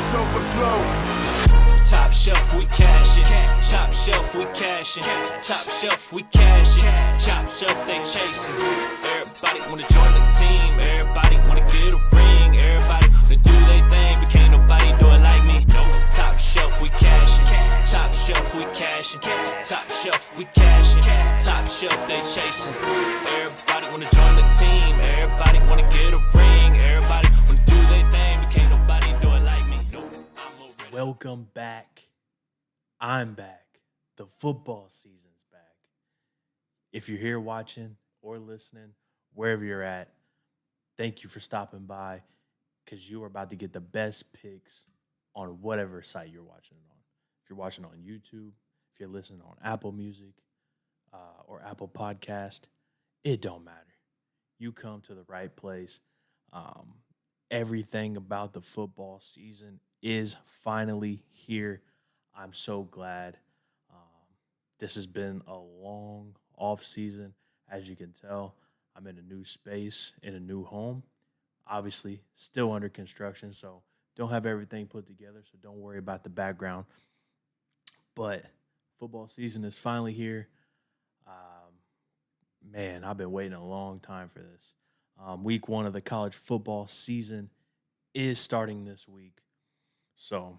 Bullets overflow. Top shelf, we cashin'. Top shelf, we cashin'. Top shelf, we cashin'. Top shelf, they chasing. Everybody wanna join the team. Everybody wanna get a ring. Everybody wanna do their thing, but can't nobody do it like me. No. Top shelf, we cashin'. Top shelf, we cashin'. Top shelf, we cashin'. Top shelf, they chasing. Everybody wanna join the team. Everybody wanna get a ring. Everybody wanna do their thing, but can't nobody do it like me. No. Welcome back. I'm back. The football season's back. If you're here watching or listening, wherever you're at, thank you for stopping by because you are about to get the best picks on whatever site you're watching it on. If you're watching on YouTube, if you're listening on Apple Music or Apple Podcast, it don't matter. You come to the right place. Everything about the football season is finally here. I'm so glad. This has been a long off season. As you can tell, I'm in a new space, in a new home. Obviously, still under construction, so don't have everything put together, so don't worry about the background. But football season is finally here. Man, I've been waiting a long time for this. Week 1 of the college football season is starting this week. So,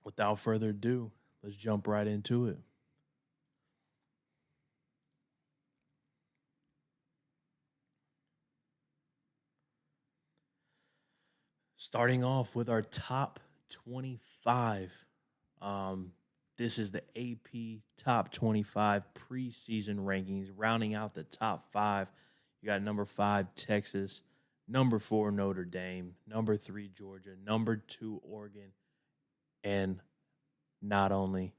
without further ado, let's jump right into it. Starting off with our top 25. This is the AP Top 25 preseason rankings. Rounding out the top 5, you got number 5, Texas, number 4, Notre Dame, number 3, Georgia, number 2, Oregon, and not only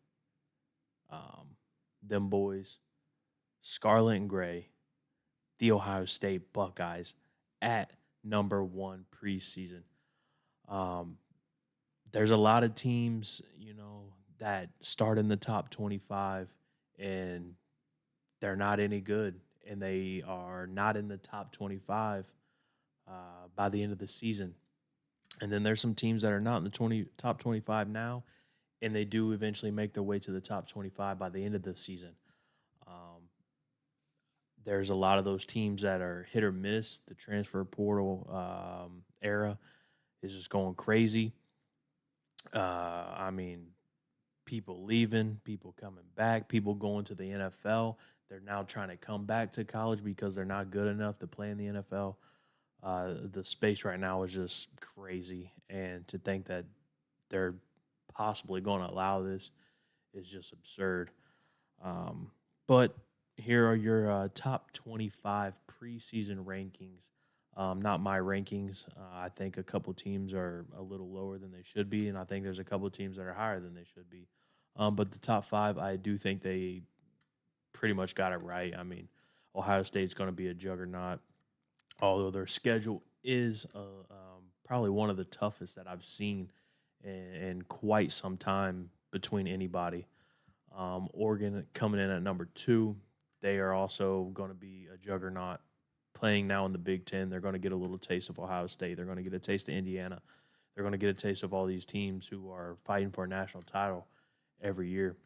them boys, Scarlet and Gray, the Ohio State Buckeyes at number 1 preseason. There's a lot of teams, that start in the top 25 and they're not any good, and they are not in the top 25 by the end of the season. And then there's some teams that are not in the top 25 now, and they do eventually make their way to the top 25 by the end of the season. There's a lot of those teams that are hit or miss. The transfer portal era is just going crazy. People leaving, people coming back, people going to the NFL. They're now trying to come back to college because they're not good enough to play in the NFL. The space right now is just crazy, and to think that they're possibly going to allow this is just absurd. But here are your top 25 preseason rankings. Not my rankings. I think a couple teams are a little lower than they should be, and I think there's a couple teams that are higher than they should be. But the top 5, I do think they pretty much got it right. I mean, Ohio State's going to be a juggernaut, although their schedule is probably one of the toughest that I've seen in quite some time between anybody. Oregon coming in at number 2. They are also going to be a juggernaut. Playing now in the Big Ten, they're going to get a little taste of Ohio State. They're going to get a taste of Indiana. They're going to get a taste of all these teams who are fighting for a national title every year.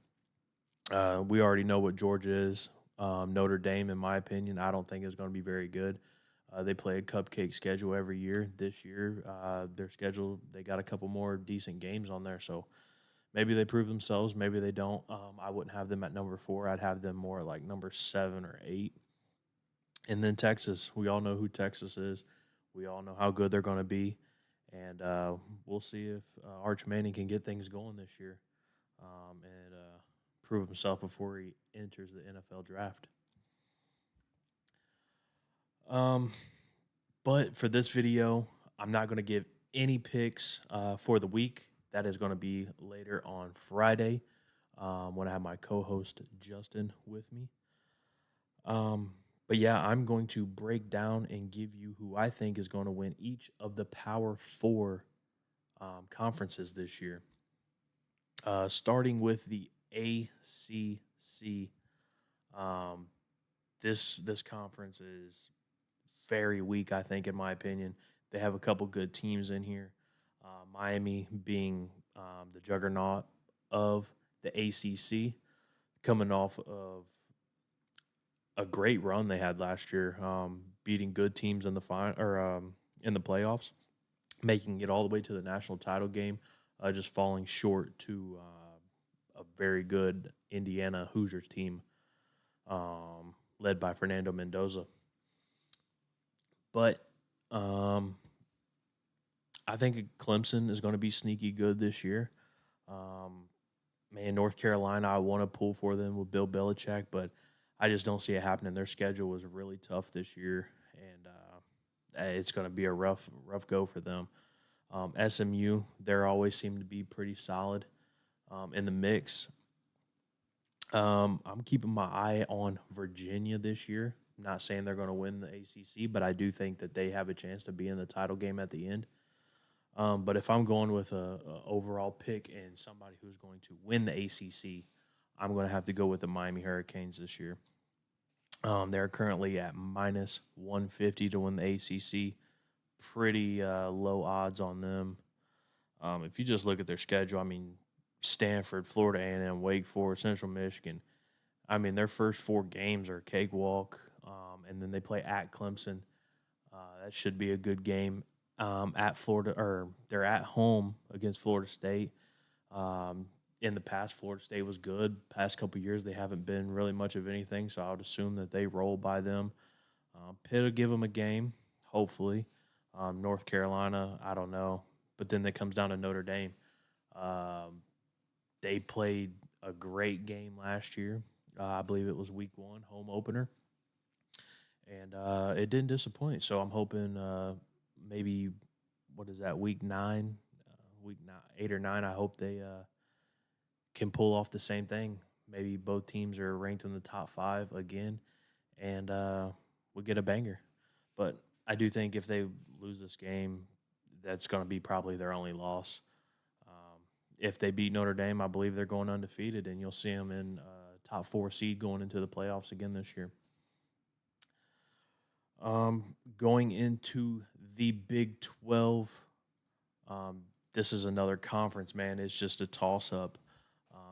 We already know what Georgia is. Notre Dame, in my opinion, I don't think is going to be very good. They play a cupcake schedule every year. This year, their schedule, they got a couple more decent games on there. So maybe they prove themselves. Maybe they don't. I wouldn't have them at number 4. I'd have them more like number 7 or 8. And then Texas. We all know who Texas is. We all know how good they're going to be. And we'll see if Arch Manning can get things going this year and prove himself before he enters the NFL draft. But for this video, I'm not going to give any picks for the week. That is going to be later on Friday when I have my co-host Justin with me. But yeah, I'm going to break down and give you who I think is going to win each of the Power 4 conferences this year. Starting with the ACC. This conference is very weak, I think, in my opinion. They have a couple good teams in here. Miami being the juggernaut of the ACC, coming off of a great run they had last year, beating good teams in the in the playoffs, making it all the way to the national title game, just falling short to a very good Indiana Hoosiers team, led by Fernando Mendoza. But um, I think Clemson is going to be sneaky good this year. Um, Man, North Carolina, I want to pull for them with Bill Belichick, but I just don't see it happening. Their schedule was really tough this year, and it's going to be a rough go for them. SMU, they always seem to be pretty solid in the mix. I'm keeping my eye on Virginia this year. I'm not saying they're going to win the ACC, but I do think that they have a chance to be in the title game at the end. But if I'm going with a overall pick and somebody who's going to win the ACC, I'm going to have to go with the Miami Hurricanes this year. They're currently at minus 150 to win the ACC. Pretty low odds on them. If you just look at their schedule, I mean, Stanford, Florida A&M, Wake Forest, Central Michigan. I mean, their first 4 games are cakewalk, and then they play at Clemson. That should be a good game. At Florida, or they're at home against Florida State. Um, in the past, Florida State was good. Past couple years, they haven't been really much of anything, so I would assume that they roll by them. Pitt will give them a game, hopefully. North Carolina, I don't know. But then it comes down to Notre Dame. Um, they played a great game last year. I believe it was week 1, home opener. And it didn't disappoint. So I'm hoping maybe, what is that, week 9, week 9, 8 or 9. I hope they can pull off the same thing. Maybe both teams are ranked in the top 5 again, and we get a banger. But I do think if they lose this game, that's going to be probably their only loss. If they beat Notre Dame, I believe they're going undefeated, and you'll see them in top 4 seed going into the playoffs again this year. Going into the Big 12, this is another conference, man. It's just a toss up.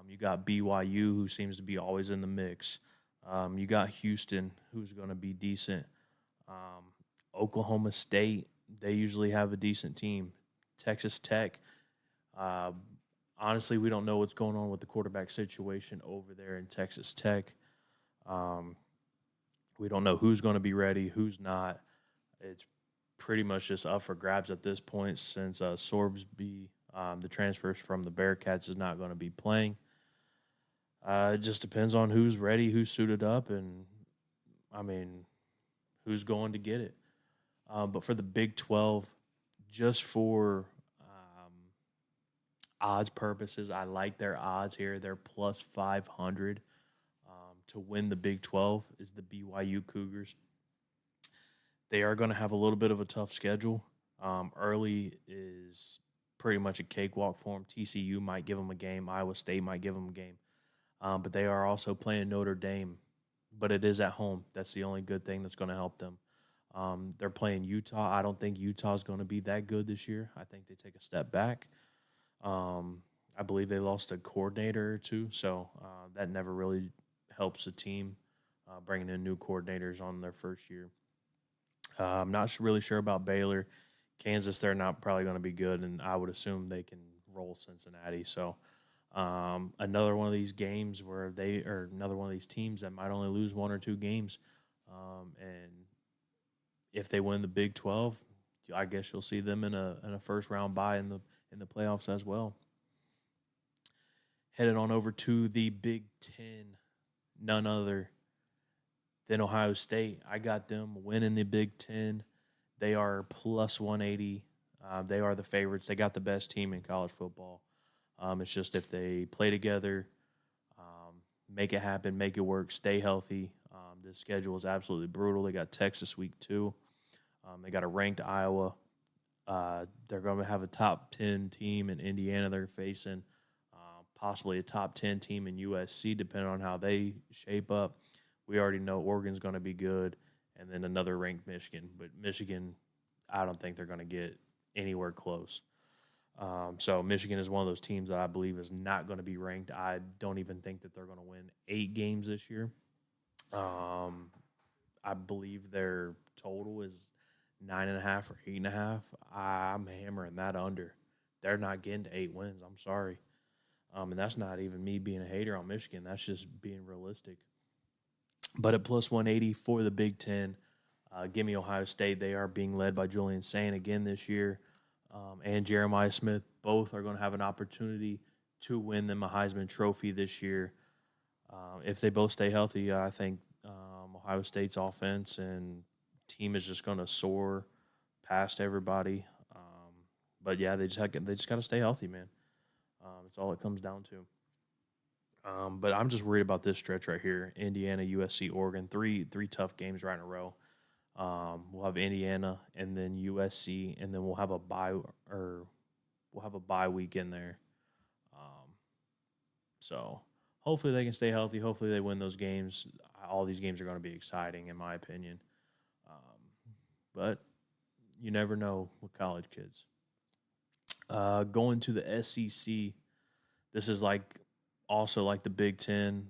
You got BYU, who seems to be always in the mix. You got Houston, who's going to be decent. Um, Oklahoma State, they usually have a decent team. Texas Tech, uh, honestly, we don't know what's going on with the quarterback situation over there in Texas Tech. Um, we don't know who's going to be ready, who's not. It's pretty much just up for grabs at this point since Sorbsby, the transfers from the Bearcats, is not going to be playing. It just depends on who's ready, who's suited up, and I mean, who's going to get it. But for the Big 12, just for odds purposes, I like their odds here. They're plus 500 to win the Big 12 is the BYU Cougars. They are going to have a little bit of a tough schedule. Early is pretty much a cakewalk for them. TCU might give them a game. Iowa State might give them a game. But they are also playing Notre Dame. But it is at home. That's the only good thing that's going to help them. They're playing Utah. I don't think Utah is going to be that good this year. I think they take a step back. I believe they lost a coordinator or two, so that never really helps a team bringing in new coordinators on their first year. I'm not really sure about Baylor. Kansas, they're not probably going to be good, and I would assume they can roll Cincinnati. So another one of these games where another one of these teams that might only lose 1 or 2 games. And if they win the Big 12, I guess you'll see them in a first round bye in the playoffs as well. Headed on over to the Big 10, none other than Ohio State. I got them winning the Big 10. They are plus 180. They are the favorites. They got the best team in college football. It's just if they play together, make it happen, make it work, stay healthy. The schedule is absolutely brutal. They got Texas week 2. They got a ranked Iowa. They're going to have a top 10 team in Indiana they're facing, possibly a top 10 team in USC, depending on how they shape up. We already know Oregon's going to be good, and then another ranked Michigan. But Michigan, I don't think they're going to get anywhere close. So Michigan is one of those teams that I believe is not going to be ranked. I don't even think that they're going to win 8 games this year. I believe their total is 9.5 or 8.5. I'm hammering that under. They're not getting to 8 wins. I'm sorry. And that's not even me being a hater on Michigan. That's just being realistic. But at plus 180 for the Big Ten, give me Ohio State. They are being led by Julian Saint again this year. And Jeremiah Smith, both are going to have an opportunity to win them a Heisman Trophy this year. If they both stay healthy, I think Ohio State's offense and team is just going to soar past everybody. But yeah, they just got to stay healthy, man. That's all it comes down to. But I'm just worried about this stretch right here: Indiana, USC, Oregon. Three tough games right in a row. We'll have Indiana and then USC, and then we'll have a bye week in there. So hopefully they can stay healthy. Hopefully they win those games. All these games are going to be exciting, in my opinion. But you never know with college kids. Going to the SEC, this is also like the Big Ten.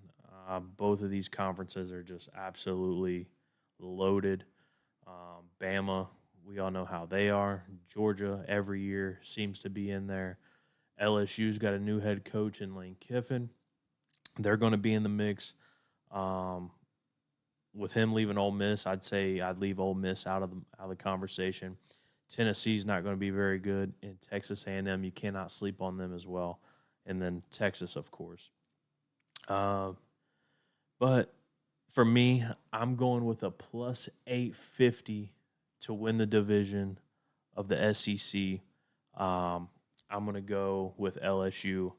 Both of these conferences are just absolutely loaded. Bama, we all know how they are. Georgia, every year, seems to be in there. LSU's got a new head coach in Lane Kiffin. They're going to be in the mix. With him leaving Ole Miss, I'd say I'd leave Ole Miss out of the conversation. Tennessee's not going to be very good. And Texas A&M, you cannot sleep on them as well. And then Texas, of course. But for me, I'm going with a plus 850 to win the division of the SEC. I'm going to go with LSU.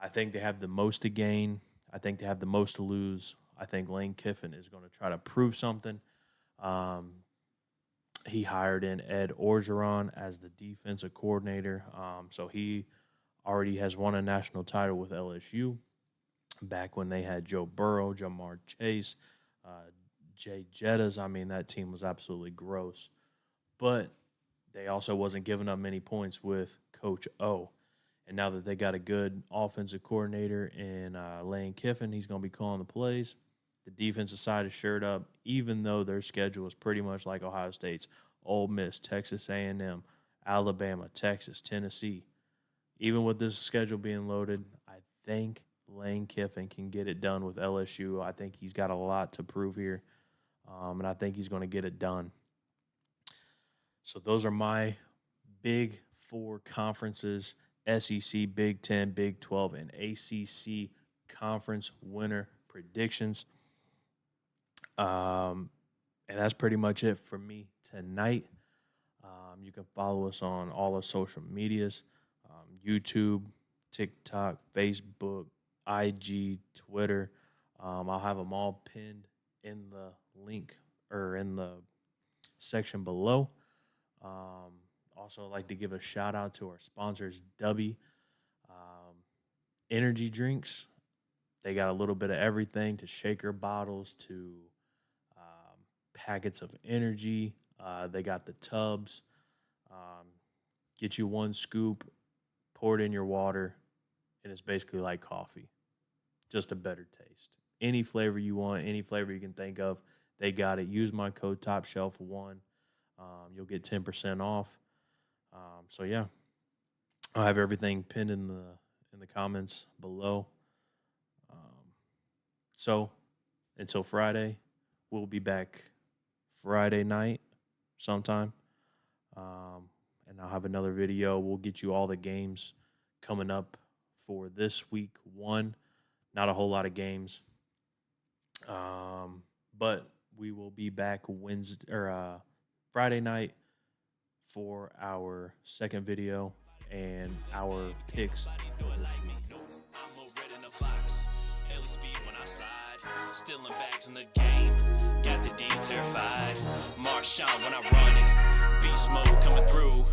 I think they have the most to gain. I think they have the most to lose. I think Lane Kiffin is going to try to prove something. He hired in Ed Orgeron as the defensive coordinator. So he already has won a national title with LSU back when they had Joe Burrow, Jamar Chase, Jay Jettas. I mean, that team was absolutely gross. But they also wasn't giving up many points with Coach O. And now that they got a good offensive coordinator in Lane Kiffin, he's going to be calling the plays. The defensive side is shored up, even though their schedule is pretty much like Ohio State's: Ole Miss, Texas A&M, Alabama, Texas, Tennessee. Even with this schedule being loaded, I think Lane Kiffin can get it done with LSU. I think he's got a lot to prove here, and I think he's going to get it done. So those are my big 4 conferences: SEC, Big Ten, Big 12, and ACC conference winner predictions. And that's pretty much it for me tonight. You can follow us on all our social medias: YouTube, TikTok, Facebook, IG, Twitter. I'll have them all pinned in the link or in the section below. Also, I'd like to give a shout out to our sponsors, Dubby Energy Drinks. They got a little bit of everything, to shaker bottles to packets of energy. They got the tubs. Get you 1 scoop, pour it in your water, and it's basically like coffee, just a better taste. Any flavor you want, any flavor you can think of, they got it. Use my code TOPSHELF1. You'll get 10% off. So yeah, I'll have everything pinned in the comments below. So until Friday, we'll be back Friday night sometime. And I'll have another video. We'll get you all the games coming up for this week 1. Not a whole lot of games. But we will be back Friday night for our second video and our picks for this week. Stealing bags in the game, got the D terrified. Marshawn when I run it, beast mode coming through.